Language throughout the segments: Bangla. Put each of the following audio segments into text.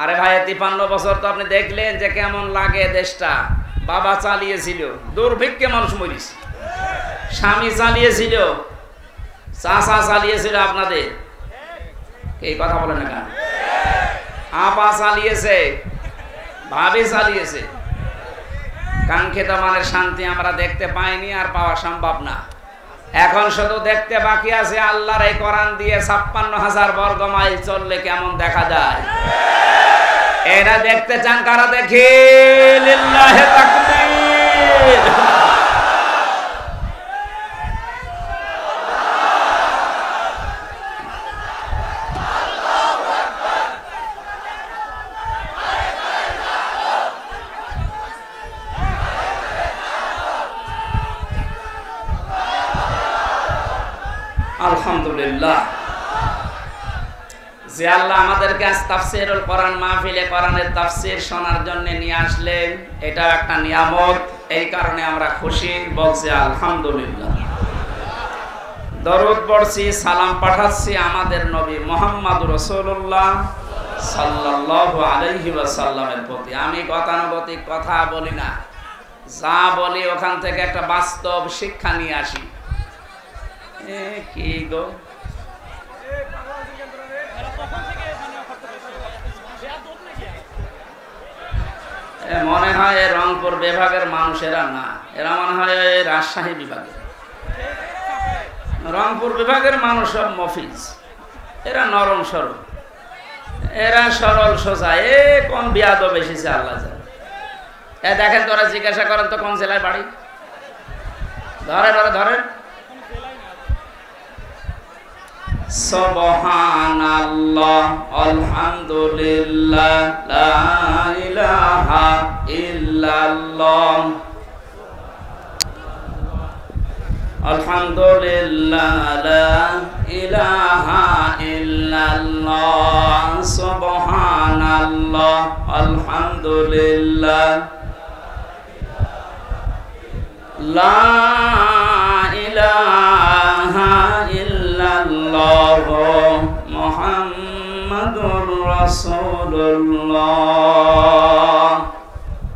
আরে ভাই 53 বছর তো আপনি দেখলেন যে কেমন লাগে দেশটা। বাবা চালিয়েছিল, দুর্ভিক্ষে মানুষ মরিছে। স্বামী চালিয়েছিল, চাচা চালিয়েছিল আপনাদের, এই কথা বলে না কেন? আপা চালিয়েছে, ভাবি চালিয়েছে। কাঙ্ক্ষিত মানের শান্তি আমরা দেখতে পাইনি, আর পাওয়া সম্ভব না। এখন শুধু দেখতে বাকি আছে আল্লাহর এই কোরআন দিয়ে 56,000 বর্গ মাইল চললে কেমন দেখা যায়। এটা দেখতে চান কারা? দেখি লিল্লাহি তাকবীর। আলহামদুলিল্লাহ যে আল্লাহ আমাদেরকে আজ তাফসীরুল কোরআন মাহফিলে কোরআনের তাফসীর শোনার জন্য নিয়ে আসলেন, এটা একটা নিয়ামত। এই কারণে আমরা খুশি, বলছি আলহামদুলিল্লাহ। দরুদ পড়ছি, সালাম পাঠাচ্ছি আমাদের নবী মুহাম্মদুর রাসূলুল্লাহ সাল্লাল্লাহু আলাইহি ওয়াসাল্লামের প্রতি। আমি গতানুগতিক কথা বলি না, যা বলি ওখান থেকে একটা বাস্তব শিক্ষা নিয়ে আসি। কি গো, মনে হয় রংপুর বিভাগের মানুষেরা না, এরা মনে হয় রাজশাহী বিভাগের। রংপুর বিভাগের মানুষ সব মফিজ, এরা নরম সরল, এরা সরল সোজা। কোন বিয়াদব এসেছে আল্লাহ জানে। দেখেন তোরা জিজ্ঞাসা করেন তো কোন জেলায় বাড়ি, ধরে ধরে ধরেন। সুবহানাল্লাহ আলহামদুলিল্লাহ লা ইলাহা ইল্লাল্লাহ আলহামদুলিল্লাহ লা ইলাহা ইল্লাল্লাহ সুবহানাল্লাহ আলহামদুলিল্লাহ লা ইলাহা ইল্লাল্লাহ মুহাম্মাদুর রাসূলুল্লাহ।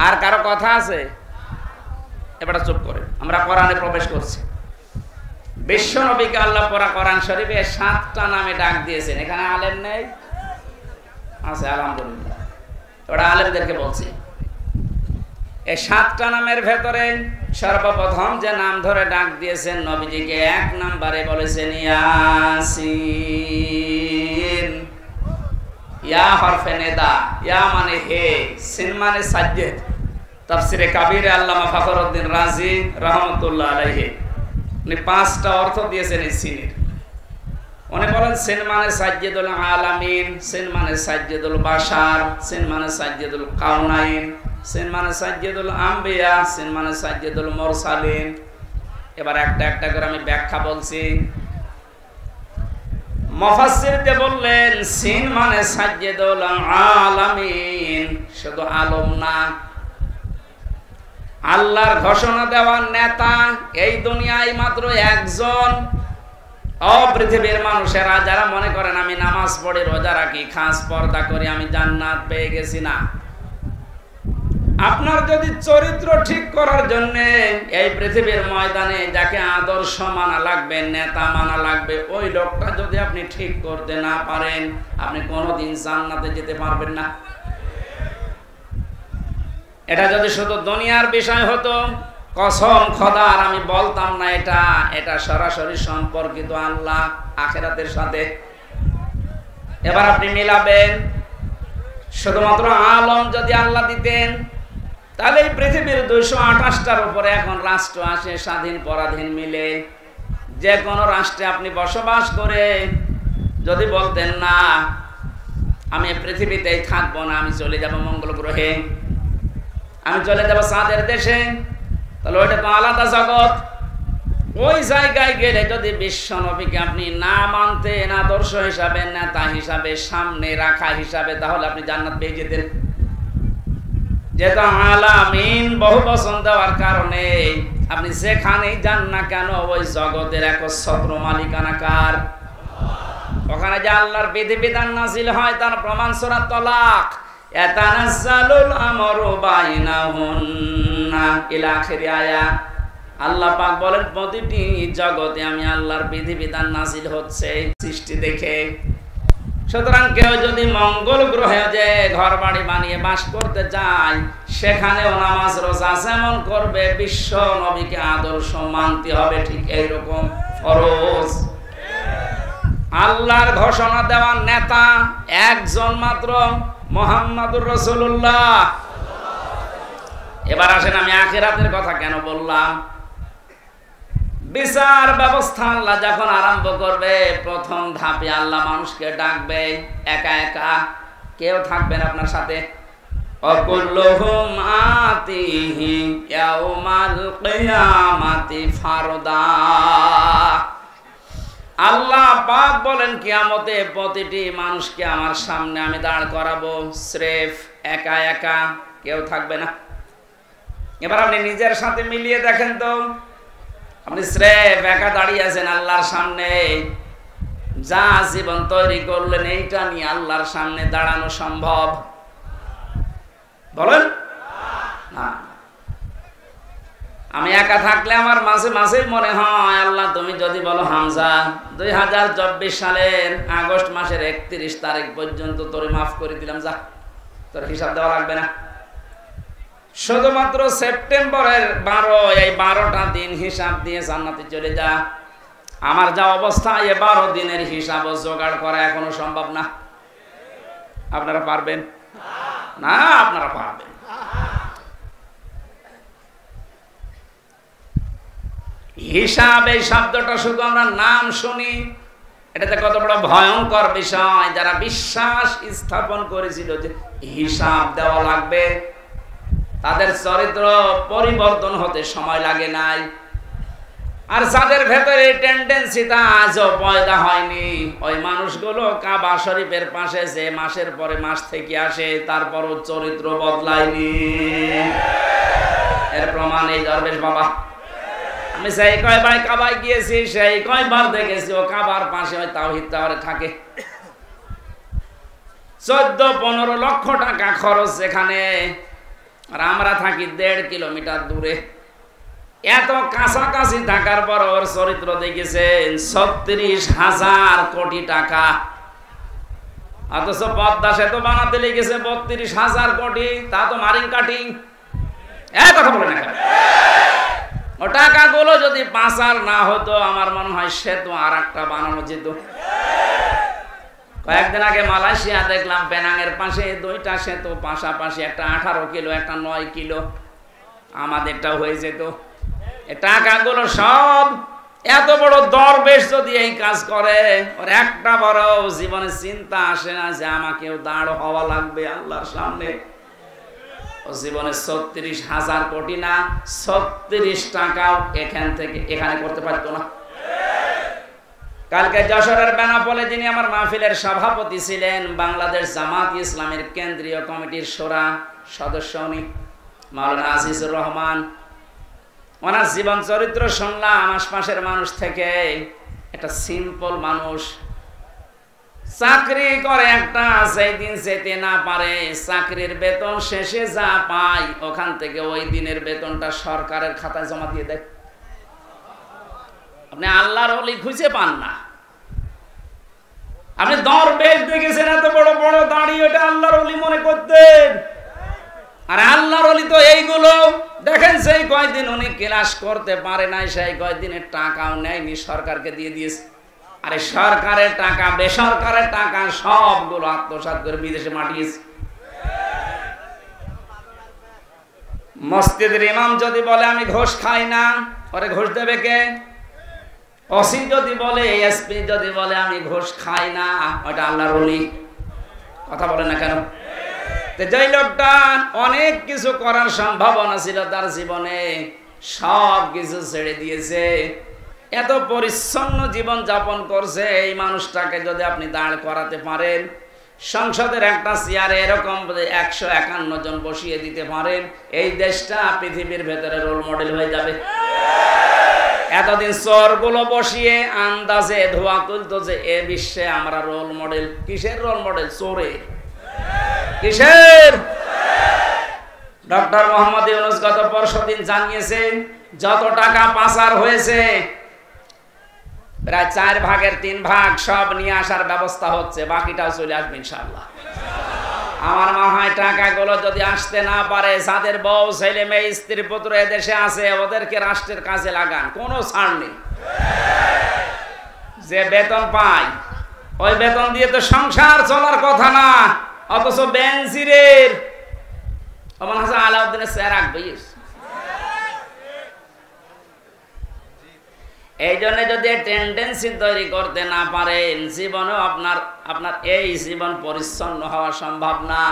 আর কারো কথা আছে? এবার চুপ করে, আমরা কোরআনে প্রবেশ করছি। বিশ্ব নবীকে আল্লাহ পড়া কোরআন শরীফে 7টা নামে ডাক দিয়েছেন। এখানে আলেম নেই? আছে, আলহামদুলিল্লাহ। ওরা আলেমদেরকে বলছি, এই 7টা নামের ভেতরে সর্বপ্রথম যে নাম ধরে ডাক দিয়েছেন নবীজিকে, 1 নম্বরে বলেছেন ইয়াসিন। ইয়া হরফে নেদা, ইয়া মানে হে, সিন মানে সাজ্জেদ। তাফসিরে কাবীরে আল্লামা ফখরুদ্দিন রাজি রাহমাতুল্লাহ আলাইহি উনি 5টা অর্থ দিয়েছেন এই সিনের। উনি বলেন সিন মানে সাজ্জেদুল আলামিন, সিন মানে সাজ্জেদুল বাশার, সিন মানে সাজ্জেদুল কাউনাইন, সিন মানে সাজ্জেদুল আম্বিয়া, সিন মানে সাজ্জেদুল মুরসালিন। এবার একটা একটা করে আমি ব্যাখ্যা বলছি। মুফাসসিরতে বললেন সিন মানে সাজ্জেদুল আলামিন, শুধু আলম না, আল্লাহর ঘোষণা দেওয়ার নেতা। এই দুনিয়ায় মাত্র একজন, পৃথিবীর মানুষেরা যারা মনে করেন আমি নামাজ পড়ি, রোজা রাখি, খাস পর্দা করি, আমি জান্নাত পেয়ে গেছি, না। আপনার যদি চরিত্র ঠিক করার জন্য এই পৃথিবীর ময়দানে যাকে আদর্শ মানা লাগবে, নেতা মানা লাগবে, ওই লোকটা যদি আপনি ঠিক করতে না পারেন, আপনি কোনোদিন জান্নাতে যেতে পারবেন না। এটা যদি শুধু দুনিয়ার বিষয় হতো, কসম খোদার আমি বলতাম না এটা, এটা সরাসরি সম্পর্কিত আল্লাহ আখিরাতের সাথে। এবার আপনি মিলাবেন, শুধুমাত্র আলম যদি আল্লাহ দিতেন, তাহলে এই পৃথিবীর 228টার উপরে এখন রাষ্ট্র আসে, স্বাধীন পরাধীন মিলে। যে কোনো রাষ্ট্রে আপনি বসবাস করে যদি বলতেন না আমি পৃথিবীতেই থাকবো না, আমি চলে যাব মঙ্গল গ্রহে, আমি চলে যাব চাঁদের দেশে, তাহলে ওইটা তো আলাদা জগৎ। ওই জায়গায় গেলে যদি বিশ্ব নবীকে আপনি না মানতেন আদর্শ হিসাবে, নেতা হিসাবে, সামনে রাখা হিসাবে, তাহলে আপনি জান্নাত পেয়ে যেতেন। যেটা আলামিন বহু বচন দেওয়ার কারণে আপনি যেখানেই যান না কেন ওই জগতের একচ্ছত্র মালিকানা কার? ওখানে যে আল্লাহর বিধিবিধান নাযিল হয় তার প্রমাণ সূরা তালাক। ইয়াতানাজ্জালুল আমরু বাইনাহুন্না ইলা আখির আয়াত। আল্লাহ পাক বলেন প্রতিটি জগতে আমি আল্লাহর বিধিবিধান নাযিল হচ্ছে সৃষ্টি দেখে। সুতরাং কেউ যদি মঙ্গল গ্রহে যে ঘর বাড়ি বানিয়ে বাস করতে চায়, সেখানেও নামাজ রোজা যেমন করবে, বিশ্ব নবীকে আদর্শ মানতে হবে ঠিক এইরকম ফরজ। আল্লাহর ঘোষণা দেওয়ার নেতা একজন মাত্র, মুহাম্মাদুর রাসূলুল্লাহ। এবার আসেন আমি আখিরাতের কথা কেন বললাম। বিচার ব্যবস্থা আল্লাহ যখন আরম্ভ করবে, প্রথম ধাপে আল্লাহ মানুষকে ডাকবে একা একা, কেউ থাকবেন আপনার সাথে। অকুল্লুহুম আতিহি ইয়াউমাল কিয়ামাতি ফারদা। আল্লাহ পাক বলেন কিয়ামতে প্রতিটি মানুষকে আমার সামনে আমি দাঁড় করাবো, স্রেফ একা একা, কেউ থাকবে না। এবার আপনি নিজের সাথে মিলিয়ে দেখেন তো, আপনি স্রেফ একা দাঁড়িয়ে আছেন আল্লাহর সামনে, যা জীবন তৈরি করলেন এইটা নিয়ে আল্লাহর সামনে দাঁড়ানো সম্ভব? বলেন না। আমি একা থাকলে আমার মাঝে মাঝে মনে হয়, আল্লাহ তুমি যদি বলো হামজা 2024 সালের আগস্ট মাসের 31 তারিখ পর্যন্ত তোরে মাফ করে দিলাম, যা, তোর হিসাব দেওয়া লাগবে না। শুধুমাত্র সেপ্টেম্বরের 12, এই 12টা দিন হিসাব দিয়ে জান্নাতে চলে যা। আমার যা অবস্থা, এই 12 দিনের হিসাব জোগাড় করা এখনো সম্ভব না। আপনারা পারবেন না? আপনারা পারবেন। হিসাব এই শব্দটা শুধু আমরা নাম শুনি, এটাতে কত বড় ভয়ঙ্কর বিষয়। যারা বিশ্বাস স্থাপন করেছিল যে হিসাব দেওয়া লাগবে, তাদের চরিত্র পরিবর্তন হতে সময় লাগে নাই। আর যাদের ভেতরে এই টেন্ডেন্সিটা আজও পয়দা হয়নি, ওই মানুষগুলো কাবা শরীফের পাশে যে মাসের পরে মাস থেকে আসে, তারপরও চরিত্র বদলায়নি। এর প্রমাণ এই দরবেশ বাবা। আমি সেই কয়বার কাবায় গিয়েছি, সেই কয়বার দেখেছি ও কাবার পাশে ওই তাওহীদ টাওয়ারে থাকে। 14-15 লক্ষ টাকা খরচ সেখানে, আর আমরা থাকি 1.5 কিলোমিটার দূরে। এত কাছাকাছি থাকার পর ওর চরিত্র দেখেছেন 36,000 কোটি টাকা, অথচ পদ্মা সেতু বানাতে লেগেছে 32,000 কোটি। তা তো মারিং কাটিং। কথা বলে না, ও টাকাগুলো যদি পাচার না হতো, আমার মনে হয় সেতু আর একটা বানানো যেত। কয়েকদিন আগে মালয়েশিয়া দেখলাম, পেনাংয়ের পাশে 2টা সেতু পাশাপাশি, একটা 18 কিলো, একটা 9 কিলো। আমাদেরটাও হয়ে যেত। এই টাকাগুলো সব, এত বড় দরবেশ যদি এই কাজ করে, ওর একটা বড় জীবনে চিন্তা আসে না যে আমাকেও দাঁড় হওয়া লাগবে আল্লাহর সামনে। ও জীবনে 36,000 কোটি না, 36 টাকাও এখান থেকে এখানে করতে পারতো না। কালকে যশোরের বেনাপোলে যিনি আমার মাহফিলের সভাপতি ছিলেন, বাংলাদেশ জামাত ইসলামের কেন্দ্রীয় কমিটির শোরা সদস্য উনি, মাওলানা আজিজুর রহমান। ওনার জীবন চরিত্র শুনলাম আশপাশের মানুষ থেকে। একটা সিম্পল মানুষ, চাকরি করে একটা, সেই দিন যেতে না পারে, চাকরির বেতন শেষে যা পায় ওখান থেকে ওই দিনের বেতনটা সরকারের খাতায় জমা দিয়ে দেয়। আপনি আল্লাহর ওলি খুঁজে পান না। আপনি দরবেশ দেখেছেন এত বড় বড় দাড়ি, ওটা আল্লাহর ওলি মনে করতেন। আর আল্লাহর ওলি তো এইগুলো দেখেন, সেই কয়দিন উনি ক্লাস করতে পারে নাই, সেই কয়দিনের টাকাও নেয়নি, সরকারকে দিয়ে দিয়েছে। আরে সরকারের টাকা, বেসরকারের টাকা সবগুলো আত্মসাৎ করে বিদেশে মাটিয়েছে। মসজিদের ইমাম যদি বলে আমি ঘুষ খাই না, ওরে ঘুষ দেবে কে? ওসি যদি বলে, এসপি যদি বলে আমি ঘুষ খাই না, ওটা আল্লাহর ওলি। কথা বলে না কেন? যে লোকটা অনেক কিছু করার সম্ভাবনা ছিল তার জীবনে, সব কিছু ছেড়ে দিয়েছে, এত পরিচ্ছন্ন জীবন যাপন করছে, এই মানুষটাকে যদি আপনি দাঁড় করাতে পারেন, সংসদের একটা চেয়ারে এরকম 151 জন বসিয়ে দিতে পারেন, এই দেশটা পৃথিবীর ভেতরে রোল মডেল হয়ে যাবে। এতদিন চোরগুলো বসিয়ে আন্দাজে ধোয়া তুলতো যে এ বিশ্বে আমরা রোল মডেল। কিসের রোল মডেল? চোরের। কিসের? ডক্টর মোহাম্মদ ইউনূস গত পরশুদিন জানিয়েছেন যত টাকা পাচার হয়েছে প্রায় 4 ভাগের 3 ভাগ সব নিয়ে আসার ব্যবস্থা হচ্ছে, বাকিটাও চলে আসবে ইনশাআল্লাহ। আমার মনে হয় টাকাগুলো যদি আসতে না পারে, যাদের বউ ছেলে মেয়ে স্ত্রী পুত্র এদেশে আছে ওদেরকে রাষ্ট্রের কাজে লাগান, কোনো ছাড় নেই। যে বেতন পায় ওই বেতন দিয়ে তো সংসার চলার কথা না, অথচ বেনজিরের আমার হাসান আলাউদ্দিনের চেয়ার রাখবে। এই জন্য যদি টেন্ডেন্সি তৈরি করতে না পারেন, জীবনেও আপনার এই জীবন পরিচ্ছন্ন হওয়া সম্ভব না।